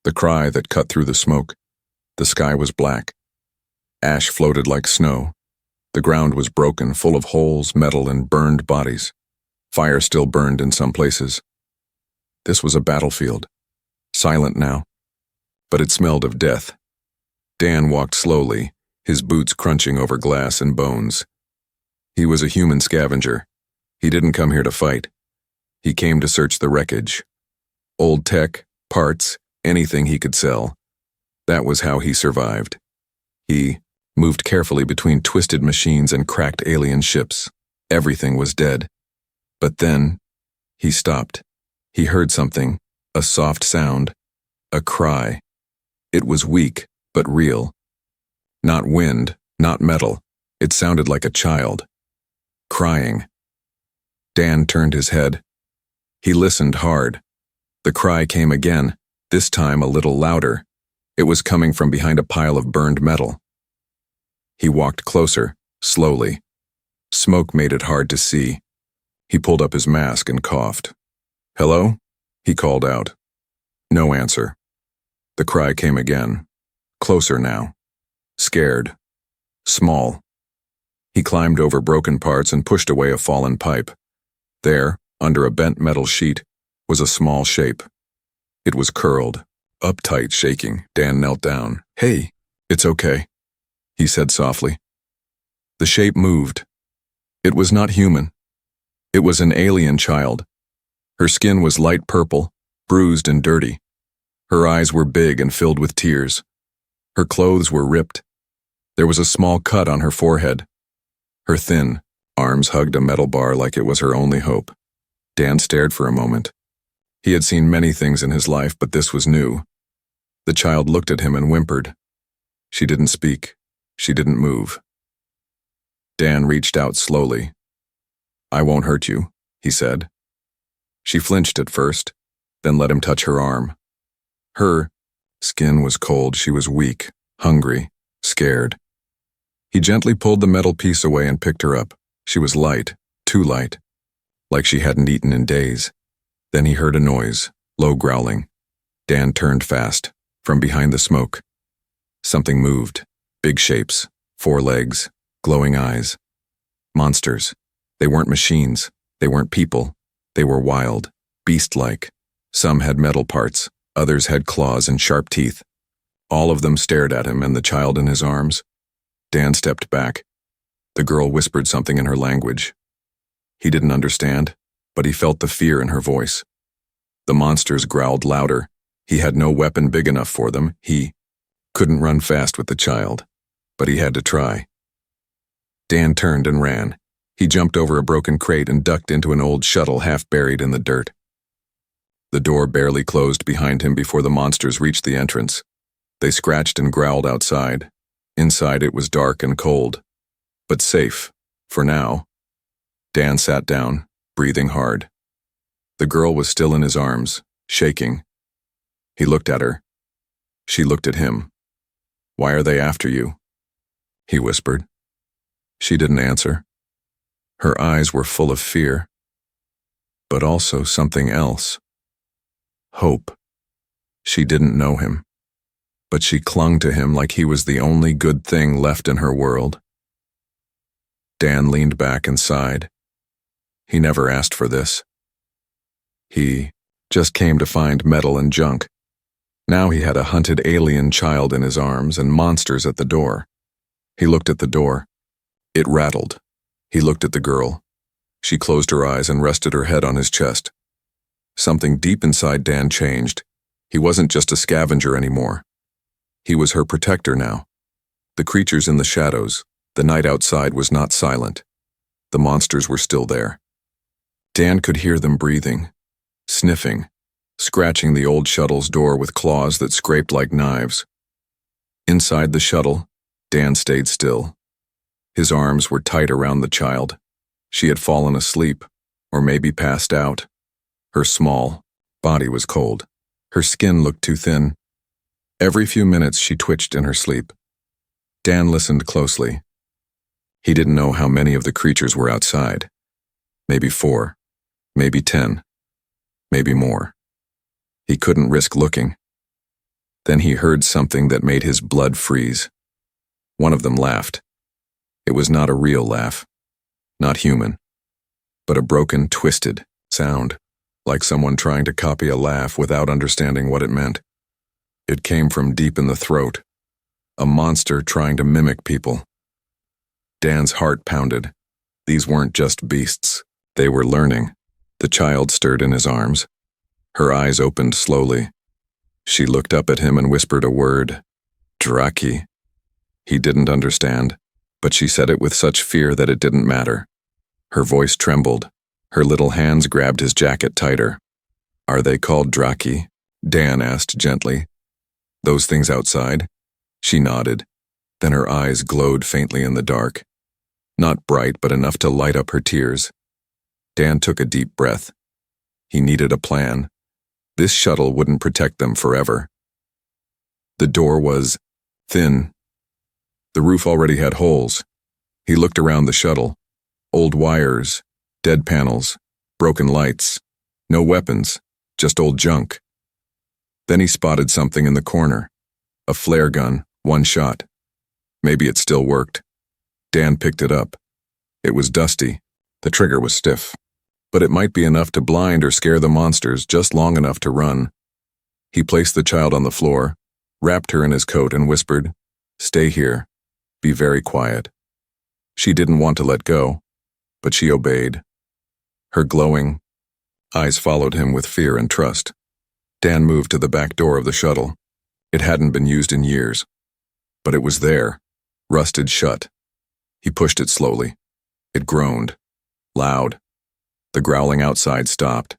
the cry that cut through the smoke. The sky was black. Ash floated like snow. The ground was broken, full of holes, metal, and burned bodies. Fire still burned in some places. This was a battlefield. Silent now. But it smelled of death. Dan walked slowly, his boots crunching over glass and bones. He was a human scavenger. He didn't come here to fight. He came to search the wreckage. Old tech, parts, anything he could sell. That was how he survived. He moved carefully between twisted machines and cracked alien ships. Everything was dead. But then, he stopped. He heard something, a soft sound, a cry. It was weak, but real. Not wind, not metal. It sounded like a child. Crying. Dan turned his head. He listened hard. The cry came again, this time a little louder. It was coming from behind a pile of burned metal. He walked closer, slowly. Smoke made it hard to see. He pulled up his mask and coughed. "Hello?" he called out. No answer. The cry came again. Closer now. Scared. Small. He climbed over broken parts and pushed away a fallen pipe. There, under a bent metal sheet, was a small shape. It was curled, uptight, shaking. Dan knelt down. "Hey, it's okay," he said softly. The shape moved. It was not human. It was an alien child. Her skin was light purple, bruised and dirty. Her eyes were big and filled with tears. Her clothes were ripped. There was a small cut on her forehead. Her thin arms hugged a metal bar like it was her only hope. Dan stared for a moment. He had seen many things in his life, but this was new. The child looked at him and whimpered. She didn't speak. She didn't move. Dan reached out slowly. "I won't hurt you," he said. She flinched at first, then let him touch her arm. Her skin was cold. She was weak, hungry, scared. He gently pulled the metal piece away and picked her up. She was light, too light, like she hadn't eaten in days. Then he heard a noise, low growling. Dan turned fast, from behind the smoke. Something moved, big shapes, 4 legs, glowing eyes. Monsters. They weren't machines. They weren't people. They were wild, beast-like. Some had metal parts, others had claws and sharp teeth. All of them stared at him and the child in his arms. Dan stepped back. The girl whispered something in her language. He didn't understand, but he felt the fear in her voice. The monsters growled louder. He had no weapon big enough for them. He couldn't run fast with the child, but he had to try. Dan turned and ran. He jumped over a broken crate and ducked into an old shuttle half buried in the dirt. The door barely closed behind him before the monsters reached the entrance. They scratched and growled outside. Inside it was dark and cold, but safe, for now. Dan sat down, breathing hard. The girl was still in his arms, shaking. He looked at her. She looked at him. "Why are they after you?" he whispered. She didn't answer. Her eyes were full of fear, but also something else. Hope. She didn't know him, but she clung to him like he was the only good thing left in her world. Dan leaned back and sighed. He never asked for this. He just came to find metal and junk. Now he had a hunted alien child in his arms and monsters at the door. He looked at the door. It rattled. He looked at the girl. She closed her eyes and rested her head on his chest. Something deep inside Dan changed. He wasn't just a scavenger anymore. He was her protector now. The creatures in the shadows, the night outside was not silent. The monsters were still there. Dan could hear them breathing, sniffing, scratching the old shuttle's door with claws that scraped like knives. Inside the shuttle, Dan stayed still. His arms were tight around the child. She had fallen asleep, or maybe passed out. Her small body was cold. Her skin looked too thin. Every few minutes she twitched in her sleep. Dan listened closely. He didn't know how many of the creatures were outside. Maybe 4, maybe 10, maybe more. He couldn't risk looking. Then he heard something that made his blood freeze. One of them laughed. It was not a real laugh, not human, but a broken, twisted sound, like someone trying to copy a laugh without understanding what it meant. It came from deep in the throat, a monster trying to mimic people. Dan's heart pounded. These weren't just beasts. They were learning. The child stirred in his arms. Her eyes opened slowly. She looked up at him and whispered a word, Draki. He didn't understand, but she said it with such fear that it didn't matter. Her voice trembled. Her little hands grabbed his jacket tighter. Are they called Draki? Dan asked gently. Those things outside? She nodded. Then her eyes glowed faintly in the dark. Not bright, but enough to light up her tears. Dan took a deep breath. He needed a plan. This shuttle wouldn't protect them forever. The door was thin. The roof already had holes. He looked around the shuttle. Old wires, dead panels, broken lights. No weapons, just old junk. Then he spotted something in the corner. A flare gun, one shot. Maybe it still worked. Dan picked it up. It was dusty. The trigger was stiff. But it might be enough to blind or scare the monsters just long enough to run. He placed the child on the floor, wrapped her in his coat and whispered, Stay here. Be very quiet. She didn't want to let go, but she obeyed. Her glowing eyes followed him with fear and trust. Dan moved to the back door of the shuttle. It hadn't been used in years, but it was there, rusted shut. He pushed it slowly. It groaned, loud. The growling outside stopped.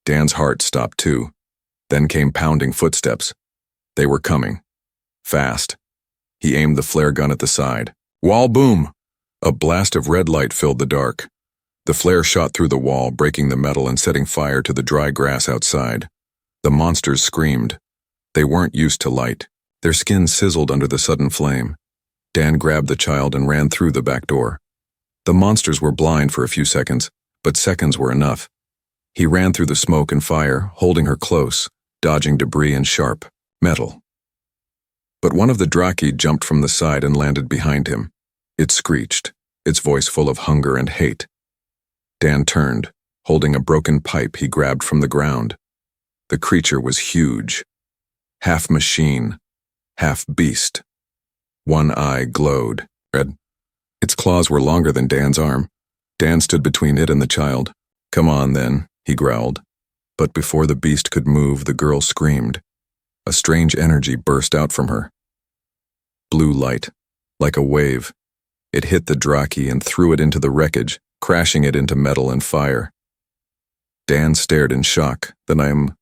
Dan's heart stopped too. Then came pounding footsteps. They were coming. Fast. He aimed the flare gun at the side. Wall boom! A blast of red light filled the dark. The flare shot through the wall, breaking the metal and setting fire to the dry grass outside. The monsters screamed. They weren't used to light. Their skin sizzled under the sudden flame. Dan grabbed the child and ran through the back door. The monsters were blind for a few seconds, but seconds were enough. He ran through the smoke and fire, holding her close, dodging debris and sharp metal. But one of the Draki jumped from the side and landed behind him. It screeched, its voice full of hunger and hate. Dan turned, holding a broken pipe he grabbed from the ground. The creature was huge. Half machine, half beast. One eye glowed red. Its claws were longer than Dan's arm. Dan stood between it and the child. Come on, then, he growled. But before the beast could move, the girl screamed. A strange energy burst out from her. Blue light, like a wave. It hit the Draki and threw it into the wreckage, crashing it into metal and fire. Dan stared in shock. The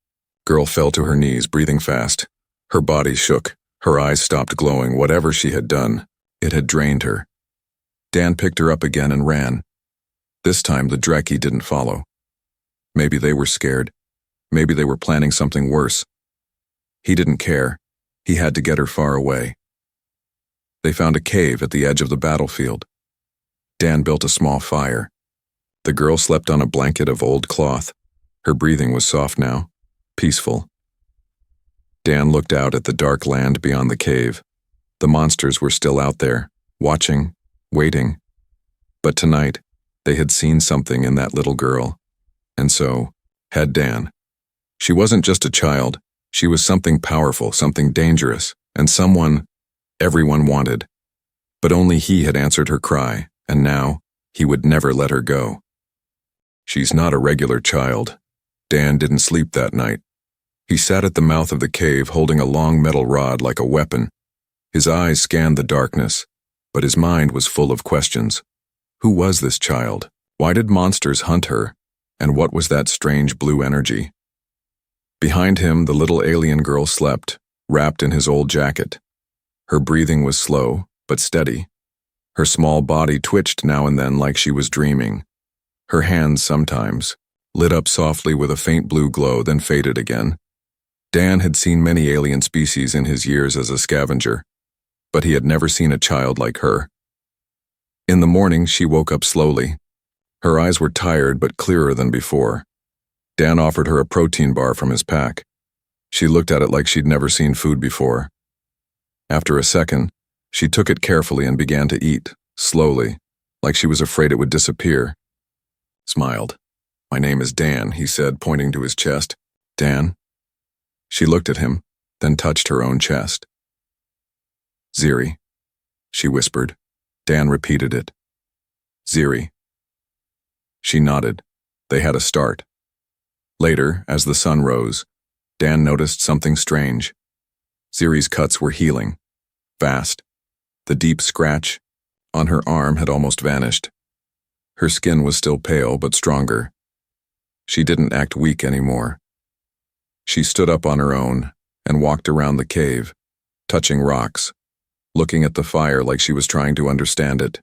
girl fell to her knees, breathing fast. Her body shook. Her eyes stopped glowing. Whatever she had done, it had drained her. Dan picked her up again and ran. This time the Draki didn't follow. Maybe they were scared. Maybe they were planning something worse. He didn't care. He had to get her far away. They found a cave at the edge of the battlefield. Dan built a small fire. The girl slept on a blanket of old cloth. Her breathing was soft now, peaceful. Dan looked out at the dark land beyond the cave. The monsters were still out there, watching, waiting. But tonight, they had seen something in that little girl. And so, had Dan. She wasn't just a child. She was something powerful, something dangerous, and someone everyone wanted. But only he had answered her cry, and now he would never let her go. She's not a regular child. Dan didn't sleep that night. He sat at the mouth of the cave holding a long metal rod like a weapon. His eyes scanned the darkness, but his mind was full of questions. Who was this child? Why did monsters hunt her? And what was that strange blue energy? Behind him, the little alien girl slept, wrapped in his old jacket. Her breathing was slow, but steady. Her small body twitched now and then like she was dreaming. Her hands sometimes lit up softly with a faint blue glow, then faded again. Dan had seen many alien species in his years as a scavenger, but he had never seen a child like her. In the morning, she woke up slowly. Her eyes were tired but clearer than before. Dan offered her a protein bar from his pack. She looked at it like she'd never seen food before. After a second, she took it carefully and began to eat, slowly, like she was afraid it would disappear. Smiled. "My name is Dan," he said, pointing to his chest. "Dan?" She looked at him, then touched her own chest. "Ziri," she whispered. Dan repeated it. "Ziri." She nodded. They had a start. Later, as the sun rose, Dan noticed something strange. Ziri's cuts were healing, fast. The deep scratch on her arm had almost vanished. Her skin was still pale but stronger. She didn't act weak anymore. She stood up on her own and walked around the cave, touching rocks, looking at the fire like she was trying to understand it.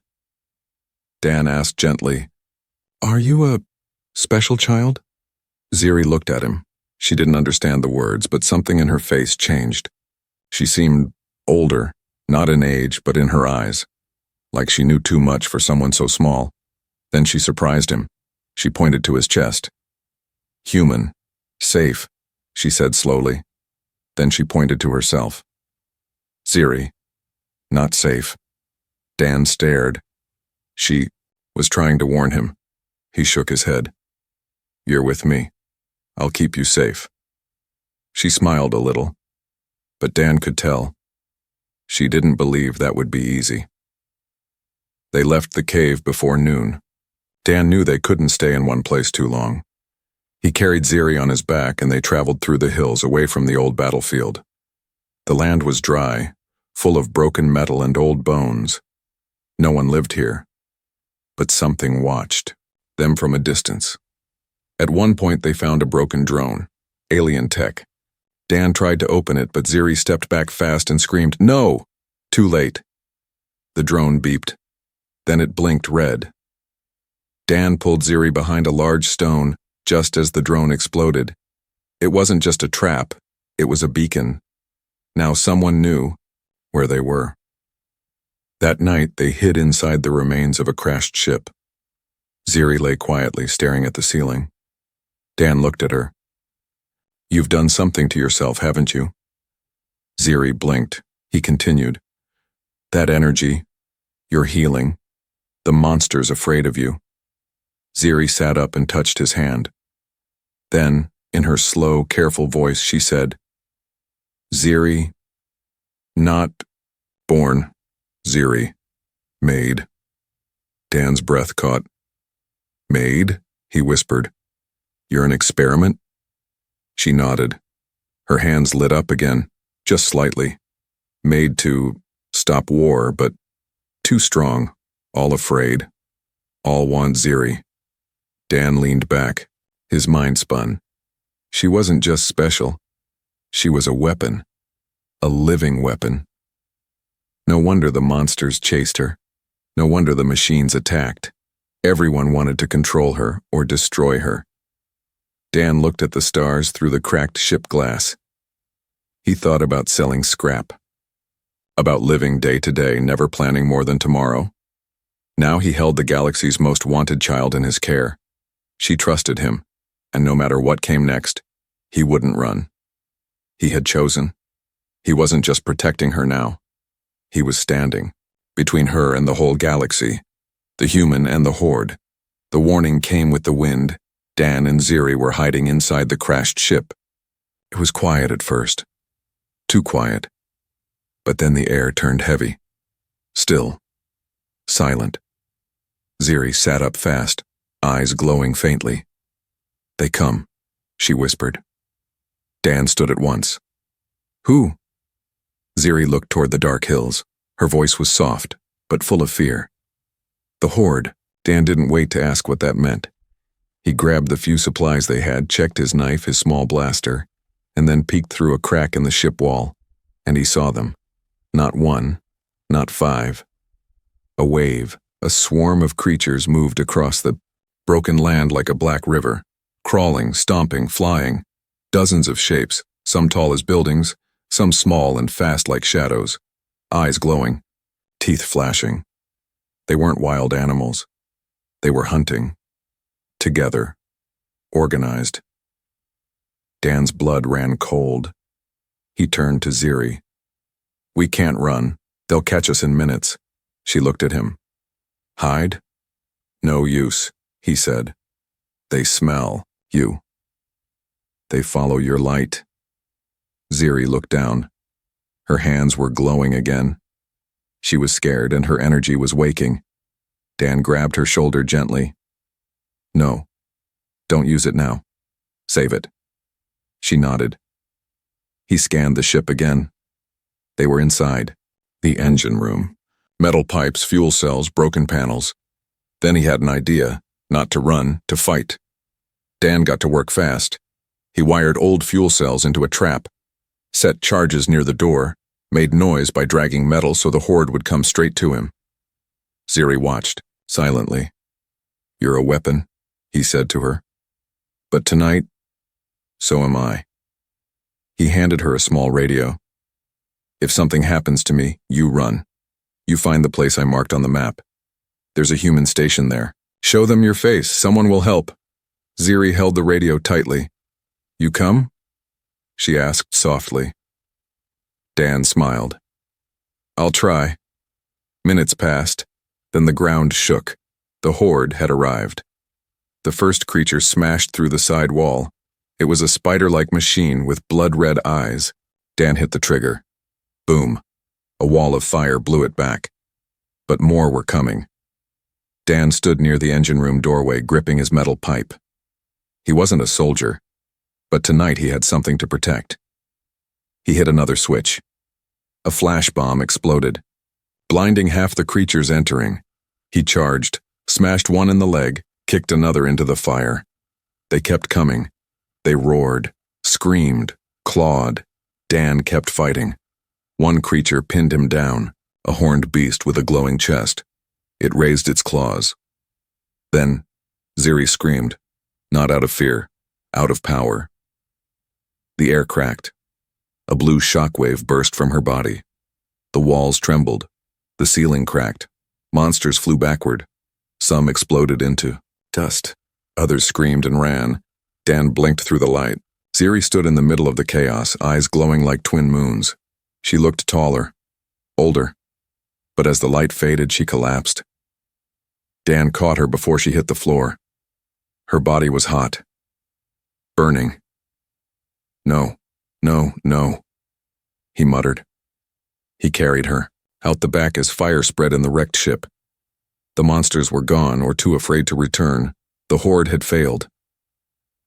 Dan asked gently, "Are you a special child?" Ziri looked at him. She didn't understand the words, but something in her face changed. She seemed older, not in age, but in her eyes, like she knew too much for someone so small. Then she surprised him. She pointed to his chest. "Human. Safe," she said slowly. Then she pointed to herself. "Ziri. Not safe." Dan stared. She was trying to warn him. He shook his head. "You're with me. I'll keep you safe." She smiled a little, but Dan could tell. She didn't believe that would be easy. They left the cave before noon. Dan knew they couldn't stay in one place too long. He carried Ziri on his back and they traveled through the hills away from the old battlefield. The land was dry, full of broken metal and old bones. No one lived here. But something watched them from a distance. At one point they found a broken drone, alien tech. Dan tried to open it, but Ziri stepped back fast and screamed, "No!" Too late. The drone beeped. Then it blinked red. Dan pulled Ziri behind a large stone just as the drone exploded. It wasn't just a trap, it was a beacon. Now someone knew where they were. That night they hid inside the remains of a crashed ship. Ziri lay quietly, staring at the ceiling. Dan looked at her. "You've done something to yourself, haven't you?" Ziri blinked. He continued, "That energy, your healing, the monster's afraid of you." Ziri sat up and touched his hand. Then, in her slow, careful voice, she said, "Ziri, not born, Ziri, made." Dan's breath caught. "Made?" he whispered. "You're an experiment?" She nodded. Her hands lit up again, just slightly. Made to stop war, but too strong, all afraid. All want Ziri. Dan leaned back. His mind spun. She wasn't just special. She was a weapon. A living weapon. No wonder the monsters chased her. No wonder the machines attacked. Everyone wanted to control her or destroy her. Dan looked at the stars through the cracked ship glass. He thought about selling scrap. About living day to day, never planning more than tomorrow. Now he held the galaxy's most wanted child in his care. She trusted him, and no matter what came next, he wouldn't run. He had chosen. He wasn't just protecting her now. He was standing between her and the whole galaxy, the human and the horde. The warning came with the wind. Dan and Ziri were hiding inside the crashed ship. It was quiet at first. Too quiet. But then the air turned heavy. Still. Silent. Ziri sat up fast, eyes glowing faintly. "They come," she whispered. Dan stood at once. "Who?" Ziri looked toward the dark hills. Her voice was soft, but full of fear. "The horde." Dan didn't wait to ask what that meant. He grabbed the few supplies they had, checked his knife, his small blaster, and then peeked through a crack in the ship wall. And he saw them. Not one, not five. A wave, a swarm of creatures moved across the broken land like a black river, crawling, stomping, flying. Dozens of shapes, some tall as buildings, some small and fast like shadows. Eyes glowing, teeth flashing. They weren't wild animals. They were hunting. Together. Organized. Dan's blood ran cold. He turned to Ziri. We can't run. They'll catch us in minutes. She looked at him. Hide? No use, he said. They smell you. They follow your light. Ziri looked down. Her hands were glowing again. She was scared and her energy was waking. Dan grabbed her shoulder gently. No. Don't use it now. Save it. She nodded. He scanned the ship again. They were inside. The engine room. Metal pipes, fuel cells, broken panels. Then he had an idea, not to run, to fight. Dan got to work fast. He wired old fuel cells into a trap, set charges near the door, made noise by dragging metal so the horde would come straight to him. Ziri watched, silently. You're a weapon, he said to her. But tonight, so am I. He handed her a small radio. If something happens to me, you run. You find the place I marked on the map. There's a human station there. Show them your face, someone will help. Ziri held the radio tightly. You come? She asked softly. Dan smiled. I'll try. Minutes passed, then the ground shook. The horde had arrived. The first creature smashed through the side wall. It was a spider-like machine with blood-red eyes. Dan hit the trigger. Boom. A wall of fire blew it back. But more were coming. Dan stood near the engine room doorway, gripping his metal pipe. He wasn't a soldier, but tonight he had something to protect. He hit another switch. A flash bomb exploded, blinding half the creatures entering. He charged, smashed one in the leg, kicked another into the fire. They kept coming. They roared, screamed, clawed. Dan kept fighting. One creature pinned him down, a horned beast with a glowing chest. It raised its claws. Then, Ziri screamed, not out of fear, out of power. The air cracked. A blue shockwave burst from her body. The walls trembled. The ceiling cracked. Monsters flew backward. Some exploded into dust. Others screamed and ran. Dan blinked through the light. Ziri stood in the middle of the chaos, eyes glowing like twin moons. She looked taller, older, but as the light faded, she collapsed. Dan caught her before she hit the floor. Her body was hot, burning. No, no, no, he muttered. He carried her, out the back as fire spread in the wrecked ship. The monsters were gone or too afraid to return. The horde had failed.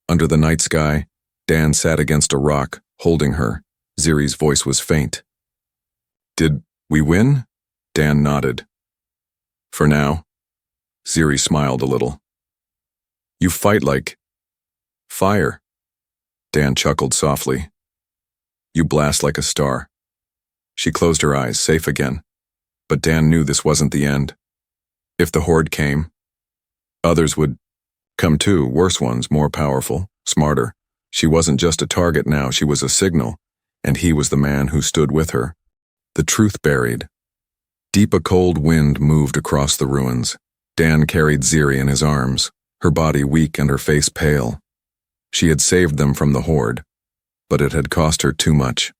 Under the night sky, Dan sat against a rock, holding her. Ziri's voice was faint. Did we win? Dan nodded. For now. Ziri smiled a little. You fight like fire. Dan chuckled softly. You blast like a star. She closed her eyes, safe again. But Dan knew this wasn't the end. If the horde came, others would come too, worse ones, more powerful, smarter. She wasn't just a target now, she was a signal, and he was the man who stood with her. The truth buried. Deep a cold wind moved across the ruins. Dan carried Ziri in his arms, her body weak and her face pale. She had saved them from the horde, but it had cost her too much.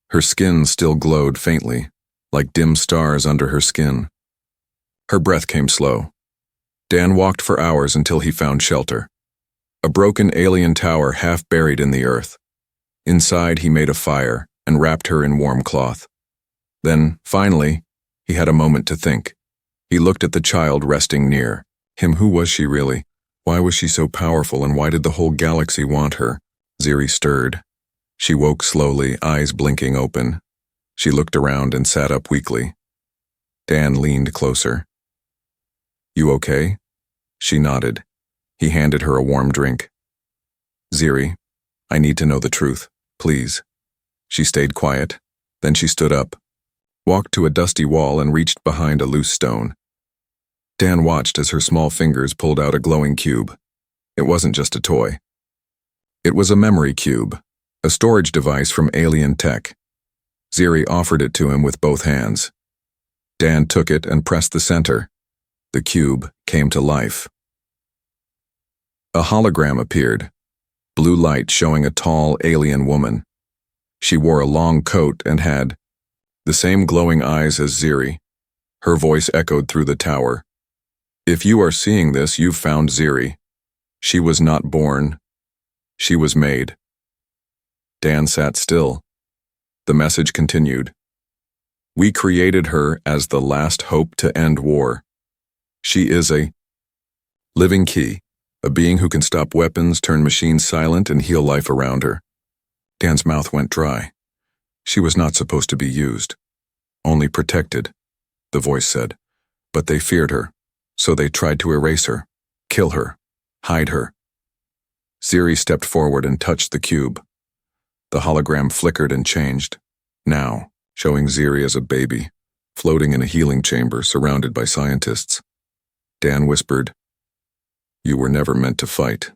Her skin still glowed faintly, like dim stars under her skin. Her breath came slow. Dan walked for hours until he found shelter. A broken alien tower half buried in the earth. Inside he made a fire and wrapped her in warm cloth. Then, finally, he had a moment to think. He looked at the child resting near. Him, who was she really? Why was she so powerful and why did the whole galaxy want her? Ziri stirred. She woke slowly, eyes blinking open. She looked around and sat up weakly. Dan leaned closer. You okay? She nodded. He handed her a warm drink. Ziri, I need to know the truth, please. She stayed quiet. Then she stood up, walked to a dusty wall and reached behind a loose stone. Dan watched as her small fingers pulled out a glowing cube. It wasn't just a toy. It was a memory cube, a storage device from alien tech. Ziri offered it to him with both hands. Dan took it and pressed the center. The cube came to life. A hologram appeared, blue light showing a tall alien woman. She wore a long coat and had the same glowing eyes as Ziri. Her voice echoed through the tower. If you are seeing this, you've found Ziri. She was not born. She was made. Dan sat still. The message continued. We created her as the last hope to end war. She is a living key, a being who can stop weapons, turn machines silent, and heal life around her. Dan's mouth went dry. She was not supposed to be used. Only protected, the voice said. But they feared her, so they tried to erase her, kill her, hide her. Ziri stepped forward and touched the cube. The hologram flickered and changed, now showing Ziri as a baby, floating in a healing chamber surrounded by scientists. Dan whispered, You were never meant to fight.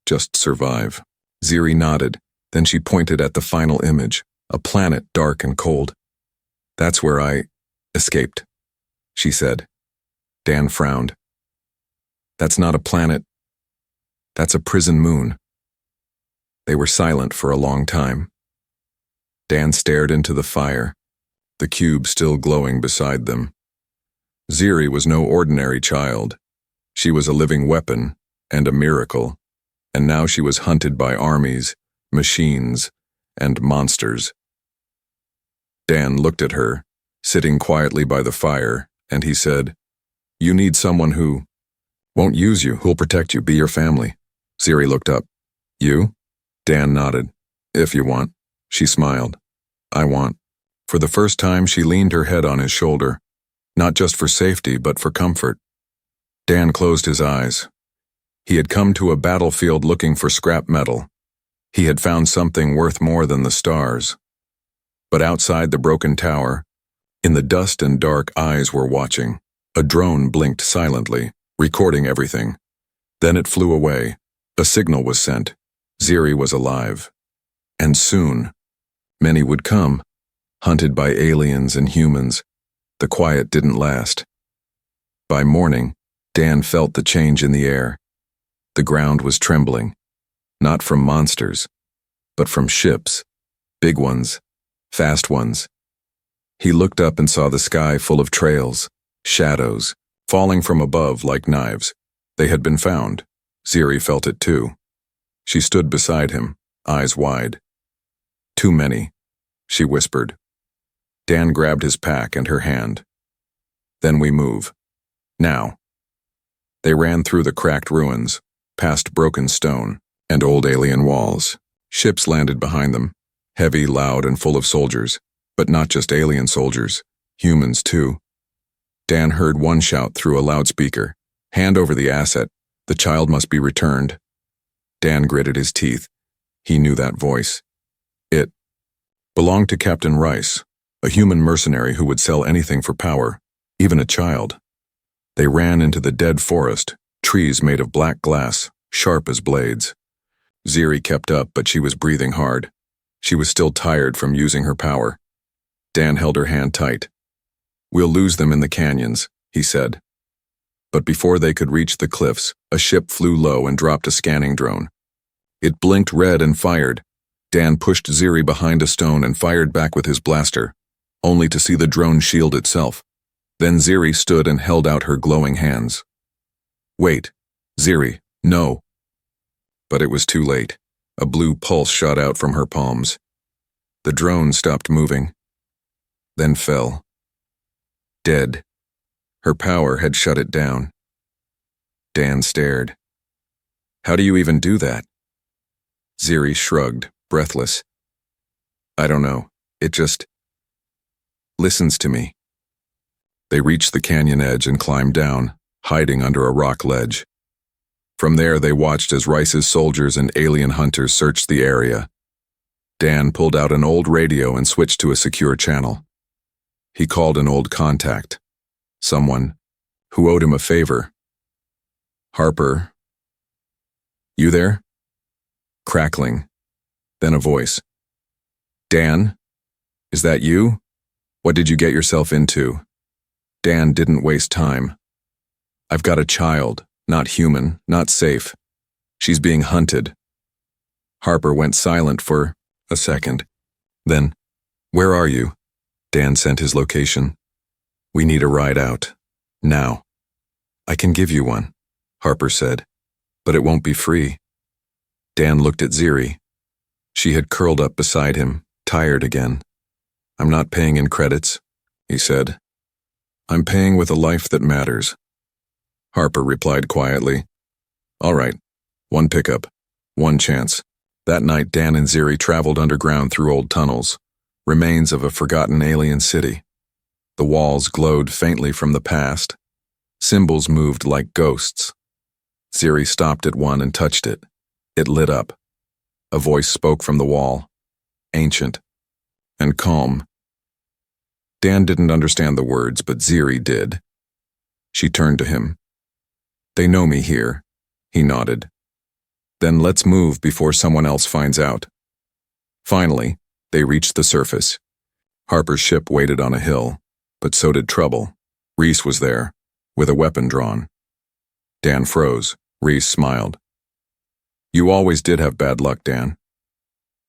Just survive. Ziri nodded, then she pointed at the final image, a planet dark and cold. That's where I escaped, she said. Dan frowned. That's not a planet. That's a prison moon. They were silent for a long time. Dan stared into the fire, the cube still glowing beside them. Ziri was no ordinary child. She was a living weapon and a miracle, and now she was hunted by armies, machines, and monsters. Dan looked at her, sitting quietly by the fire, and he said, You need someone who won't use you, who'll protect you, be your family. Ziri looked up. You? Dan nodded. If you want. She smiled. I want. For the first time, she leaned her head on his shoulder, not just for safety, but for comfort. Dan closed his eyes. He had come to a battlefield looking for scrap metal. He had found something worth more than the stars. But outside the broken tower, in the dust and dark, eyes were watching. A drone blinked silently, recording everything. Then it flew away. A signal was sent. Ziri was alive. And soon, many would come, hunted by aliens and humans. The quiet didn't last. By morning, Dan felt the change in the air. The ground was trembling, not from monsters, but from ships, big ones, fast ones. He looked up and saw the sky full of trails, shadows, falling from above like knives. They had been found. Ziri felt it too. She stood beside him, eyes wide. Too many, she whispered. Dan grabbed his pack and her hand. Then we move. Now. They ran through the cracked ruins, past broken stone and old alien walls. Ships landed behind them, heavy, loud, and full of soldiers, but not just alien soldiers, humans too. Dan heard one shout through a loudspeaker, Hand over the asset, the child must be returned. Dan gritted his teeth. He knew that voice. It belonged to Captain Rice, a human mercenary who would sell anything for power, even a child. They ran into the dead forest, trees made of black glass, sharp as blades. Ziri kept up, but she was breathing hard. She was still tired from using her power. Dan held her hand tight. We'll lose them in the canyons, he said. But before they could reach the cliffs, a ship flew low and dropped a scanning drone. It blinked red and fired. Dan pushed Ziri behind a stone and fired back with his blaster, only to see the drone shield itself. Then Ziri stood and held out her glowing hands. Wait, Ziri, no. But it was too late. A blue pulse shot out from her palms. The drone stopped moving, then fell. Dead. Her power had shut it down. Dan stared. How do you even do that? Ziri shrugged, breathless. I don't know. It just listens to me. They reached the canyon edge and climbed down, hiding under a rock ledge. From there, they watched as Rice's soldiers and alien hunters searched the area. Dan pulled out an old radio and switched to a secure channel. He called an old contact, someone who owed him a favor. Harper. You there? Crackling. Then a voice. Dan? Is that you? What did you get yourself into? Dan didn't waste time. I've got a child, not human, not safe. She's being hunted. Harper went silent for a second. Then, "Where are you?" Dan sent his location. "We need a ride out. Now." "I can give you one," Harper said, "but it won't be free." Dan looked at Ziri. She had curled up beside him, tired again. "I'm not paying in credits," he said. "I'm paying with a life that matters." Harper replied quietly, "All right, one pickup, one chance." That night, Dan and Ziri traveled underground through old tunnels, remains of a forgotten alien city. The walls glowed faintly from the past. Symbols moved like ghosts. Ziri stopped at one and touched it. It lit up. A voice spoke from the wall, ancient and calm. Dan didn't understand the words, but Ziri did. She turned to him. "They know me here," he nodded. "Then let's move before someone else finds out." Finally, they reached the surface. Harper's ship waited on a hill, but so did trouble. Reese was there, with a weapon drawn. Dan froze. Reese smiled. "You always did have bad luck, Dan."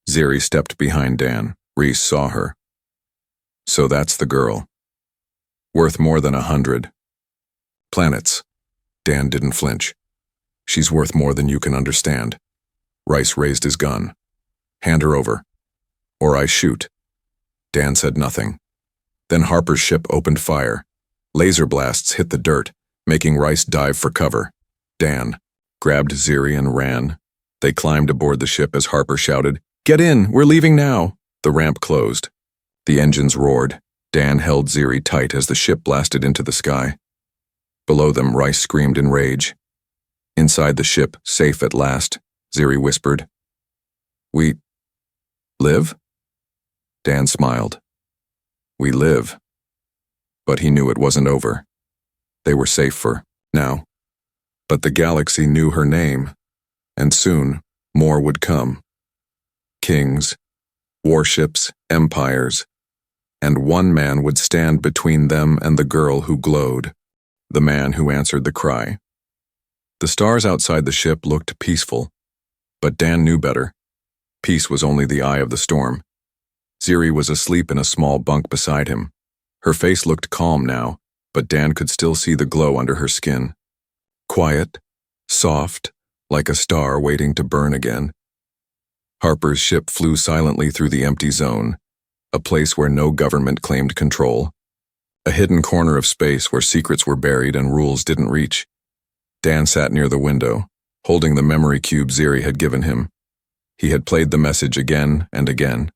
Ziri stepped behind Dan. Reese saw her. "So that's the girl. Worth more than 100 planets." Dan didn't flinch. "She's worth more than you can understand." Rice raised his gun. "Hand her over, or I shoot." Dan said nothing. Then Harper's ship opened fire. Laser blasts hit the dirt, making Rice dive for cover. Dan grabbed Ziri and ran. They climbed aboard the ship as Harper shouted, "Get in, we're leaving now." The ramp closed. The engines roared. Dan held Ziri tight as the ship blasted into the sky. Below them, Rice screamed in rage. Inside the ship, safe at last, Ziri whispered, "We live?" Dan smiled. "We live." But he knew it wasn't over. They were safe for now. But the galaxy knew her name, and soon more would come. Kings, warships, empires, and one man would stand between them and the girl who glowed, the man who answered the cry. The stars outside the ship looked peaceful, but Dan knew better. Peace was only the eye of the storm. Ziri was asleep in a small bunk beside him. Her face looked calm now, but Dan could still see the glow under her skin. Quiet, soft, like a star waiting to burn again. Harper's ship flew silently through the empty zone, a place where no government claimed control. A hidden corner of space where secrets were buried and rules didn't reach. Dan sat near the window, holding the memory cube Ziri had given him. He had played the message again and again.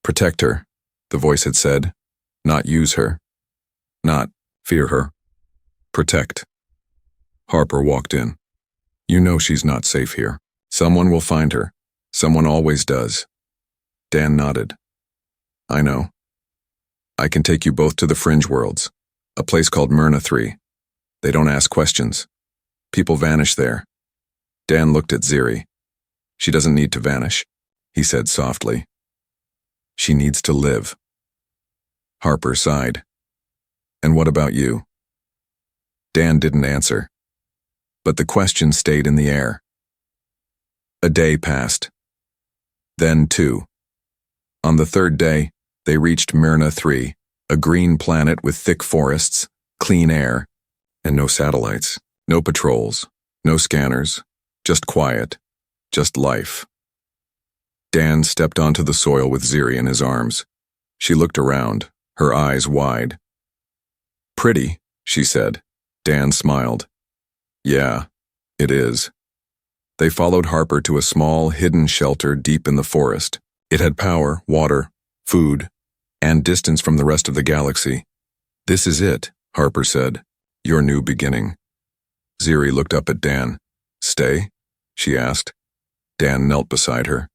"Protect her," the voice had said. "Not use her. Not fear her. Protect." Harper walked in. "You know she's not safe here. Someone will find her. Someone always does." Dan nodded. "I know. I can take you both to the fringe worlds, a place called Myrna 3. They don't ask questions. People vanish there." Dan looked at Ziri. "She doesn't need to vanish," he said softly. "She needs to live." Harper sighed. "And what about you?" Dan didn't answer, but the question stayed in the air. A day passed. Then 2. On the 3rd day, they reached Myrna 3, a green planet with thick forests, clean air, and no satellites, no patrols, no scanners, just quiet, just life. Dan stepped onto the soil with Ziri in his arms. She looked around, her eyes wide. "Pretty," she said. Dan smiled. "Yeah, it is." They followed Harper to a small, hidden shelter deep in the forest. It had power, water, food, and distance from the rest of the galaxy. "This is it," Harper said. "Your new beginning." Ziri looked up at Dan. "Stay?" she asked. Dan knelt beside her.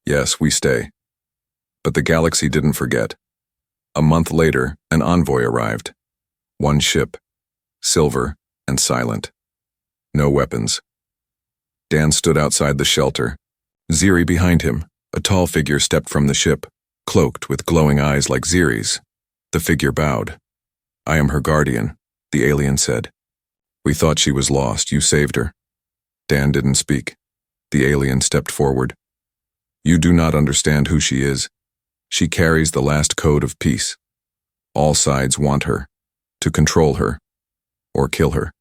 "Yes, we stay." But the galaxy didn't forget. A month later, an envoy arrived. One ship, silver and silent. No weapons. Dan stood outside the shelter. Ziri behind him. A tall figure stepped from the ship, cloaked with glowing eyes like Ziri's. The figure bowed. "I am her guardian," the alien said. "We thought she was lost. You saved her." Dan didn't speak. The alien stepped forward. "You do not understand who she is. She carries the last code of peace. All sides want her, to control her, or kill her.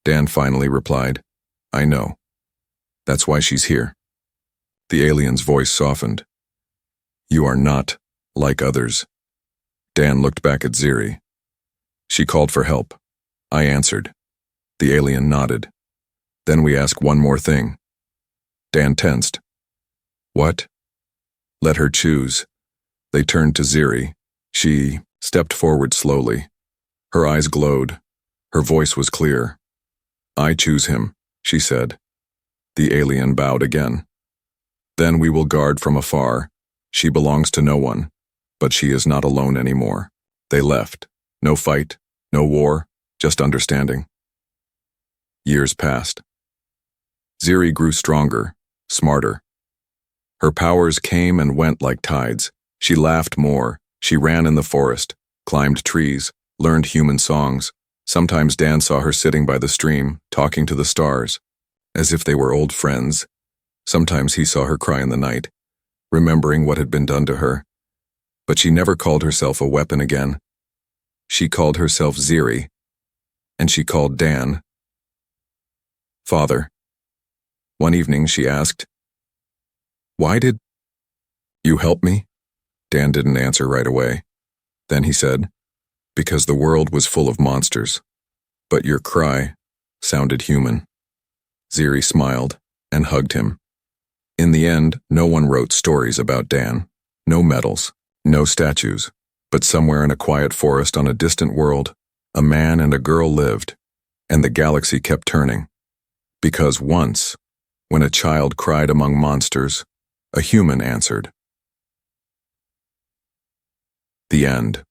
Dan finally replied, I know. That's why she's here. The alien's voice softened. You are not like others. Dan looked back at Ziri. She called for help. I answered. The alien nodded. Then we ask one more thing. Dan tensed. What? Let her choose. They turned to Ziri. She stepped forward slowly. Her eyes glowed. Her voice was clear. I choose him, she said. The alien bowed again. Then we will guard from afar. She belongs to no one, but she is not alone anymore. They left. No fight, no war, just understanding. Years passed. Ziri grew stronger, smarter. Her powers came and went like tides. She laughed more. She ran in the forest, climbed trees, learned human songs. Sometimes Dan saw her sitting by the stream, talking to the stars, as if they were old friends. Sometimes he saw her cry in the night, remembering what had been done to her. But she never called herself a weapon again. She called herself Ziri, and she called Dan Father. One evening she asked, Why did you help me? Dan didn't answer right away. Then he said, Because the world was full of monsters, but your cry sounded human. Ziri smiled and hugged him. In the end, no one wrote stories about Dan. No medals, no statues, but somewhere in a quiet forest on a distant world, a man and a girl lived, and the galaxy kept turning. Because once, when a child cried among monsters, a human answered. The end.